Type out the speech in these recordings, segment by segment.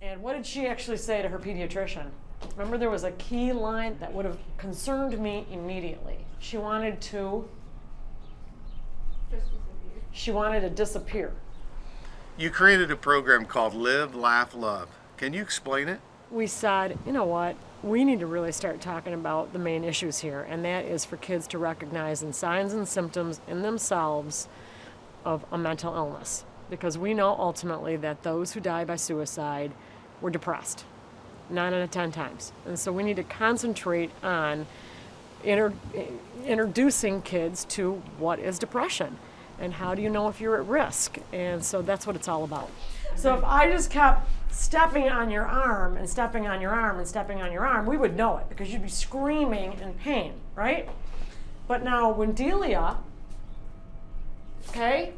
And what did she actually say to her pediatrician? Remember, there was a key line that would have concerned me immediately. She wanted to disappear. You created a program called Live, Laugh, Love. Can you explain it? We said, you know what, we need to really start talking about the main issues here, and that is for kids to recognize the signs and symptoms in themselves of a mental illness. Because we know ultimately that those who die by suicide were depressed, 9 out of 10 times. And so we need to concentrate on introducing kids to what is depression and how do you know if you're at risk. And so that's what it's all about. So if I just kept stepping on your arm and stepping on your arm and stepping on your arm, we would know it because you'd be screaming in pain, right? But now when Delia, okay,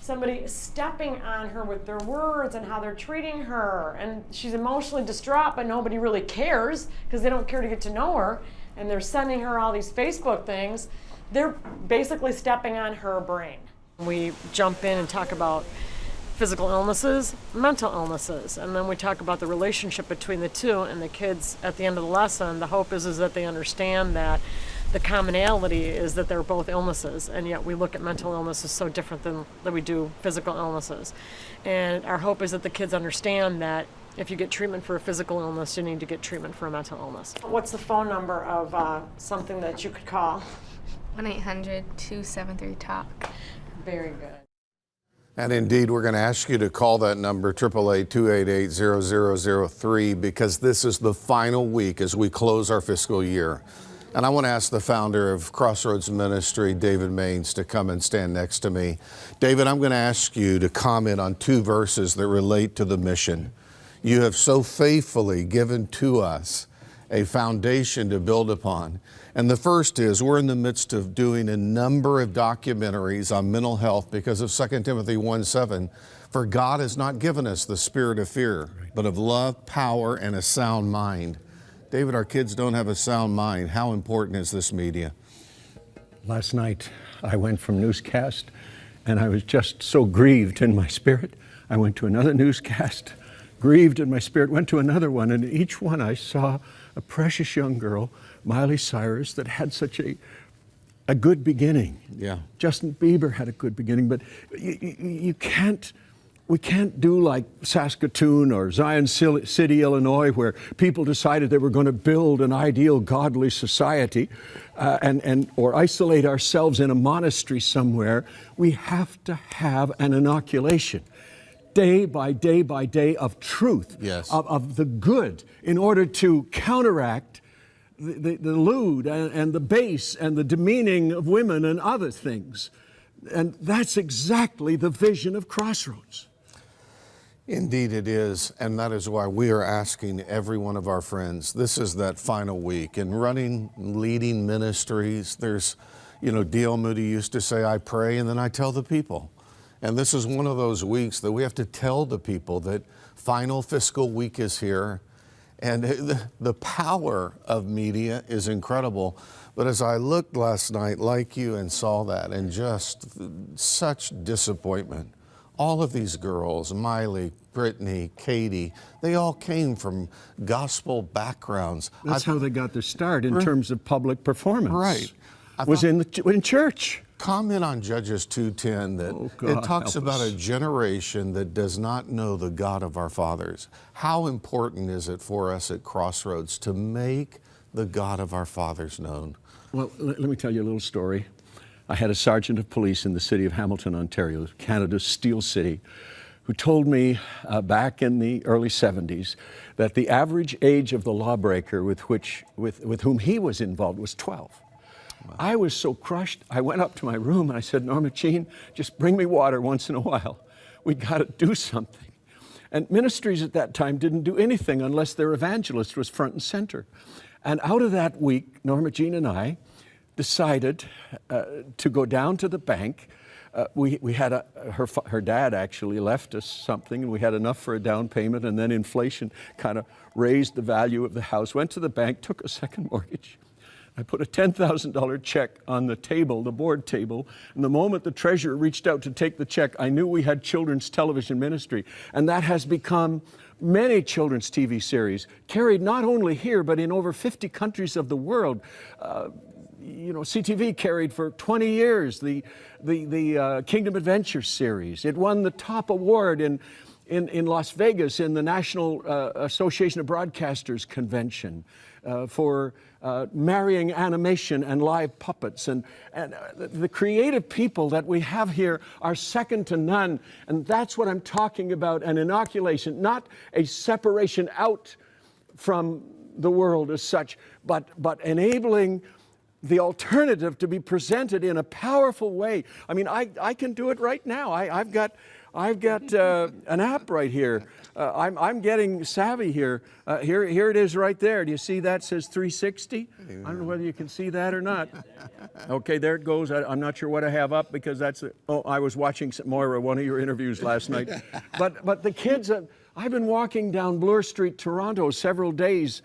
somebody is stepping on her with their words and how they're treating her, and she's emotionally distraught, but nobody really cares because they don't care to get to know her, and they're sending her all these Facebook things, they're basically stepping on her brain. We jump in and talk about physical illnesses, mental illnesses, and then we talk about the relationship between the two, and the kids at the end of the lesson, the hope is that they understand that the commonality is that they're both illnesses, and yet we look at mental illnesses so different than we do physical illnesses. And our hope is that the kids understand that if you get treatment for a physical illness, you need to get treatment for a mental illness. What's the phone number of something that you could call? 1-800-273-TALK. Very good. And indeed, we're going to ask you to call that number, 888-288-0003, because this is the final week as we close our fiscal year. And I want to ask the founder of Crossroads Ministry, David Maines, to come and stand next to me. David, I'm going to ask you to comment on 2 verses that relate to the mission. You have so faithfully given to us a foundation to build upon. And the first is, we're in the midst of doing a number of documentaries on mental health because of 2 Timothy 1:7. For God has not given us the spirit of fear, but of love, power, and a sound mind. David, our kids don't have a sound mind. How important is this media? Last night, I went from newscast, and I was just so grieved in my spirit. I went to another newscast, grieved in my spirit, went to another one, and in each one I saw a precious young girl, Miley Cyrus, that had such a good beginning. Yeah. Justin Bieber had a good beginning, but we can't do like Saskatoon or Zion City, Illinois, where people decided they were going to build an ideal godly society or isolate ourselves in a monastery somewhere. We have to have an inoculation, day by day by day, of truth, yes, of the good, in order to counteract the lewd and the base and the demeaning of women and other things. And that's exactly the vision of Crossroads. Indeed it is, and that is why we are asking every one of our friends. This is that final week. In running, leading ministries, there's, D.L. Moody used to say, I pray and then I tell the people. And this is one of those weeks that we have to tell the people that final fiscal week is here. And the power of media is incredible. But as I looked last night, like you, and saw that, and just such disappointment. All of these girls, Miley, Brittany, Katie, they all came from gospel backgrounds. That's how they got their start in terms of public performance. Right. Was in church. Comment on Judges 2:10 that it talks about a generation that does not know the God of our fathers. How important is it for us at Crossroads to make the God of our fathers known? Well, let me tell you a little story. I had a sergeant of police in the city of Hamilton, Ontario, Canada's Steel City, who told me back in the early 70s that the average age of the lawbreaker with whom he was involved was 12. Wow. I was so crushed, I went up to my room and I said, Norma Jean, just bring me water once in a while. We got to do something. And ministries at that time didn't do anything unless their evangelist was front and center. And out of that week, Norma Jean and I decided to go down to the bank. We had her dad actually left us something, and we had enough for a down payment, and then inflation kind of raised the value of the house. Went to the bank, took a second mortgage. I put a $10,000 check on the table, the board table, and the moment the treasurer reached out to take the check, I knew we had children's television ministry, and that has become many children's TV series, carried not only here, but in over 50 countries of the world. CTV carried for 20 years the Kingdom Adventure series. It won the top award in Las Vegas in the National Association of Broadcasters convention for marrying animation and live puppets. And the creative people that we have here are second to none. And that's what I'm talking about, an inoculation, not a separation out from the world as such, but enabling the alternative to be presented in a powerful way. I mean, I can do it right now. I've got an app right here. I'm getting savvy here. Here it is right there. Do you see that? It says 360. I don't know whether you can see that or not. Okay, there it goes. I'm not sure what I have up because that's. I was watching Moira, one of your interviews last night. But the kids. I've been walking down Bloor Street, Toronto, several days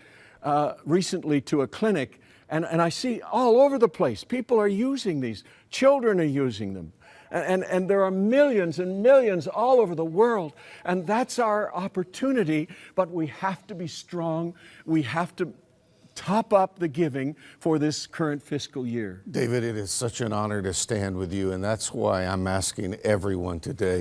recently to a clinic. And I see all over the place, people are using these. Children are using them. And there are millions and millions all over the world. And that's our opportunity, but we have to be strong. We have to top up the giving for this current fiscal year. David, it is such an honor to stand with you, and that's why I'm asking everyone today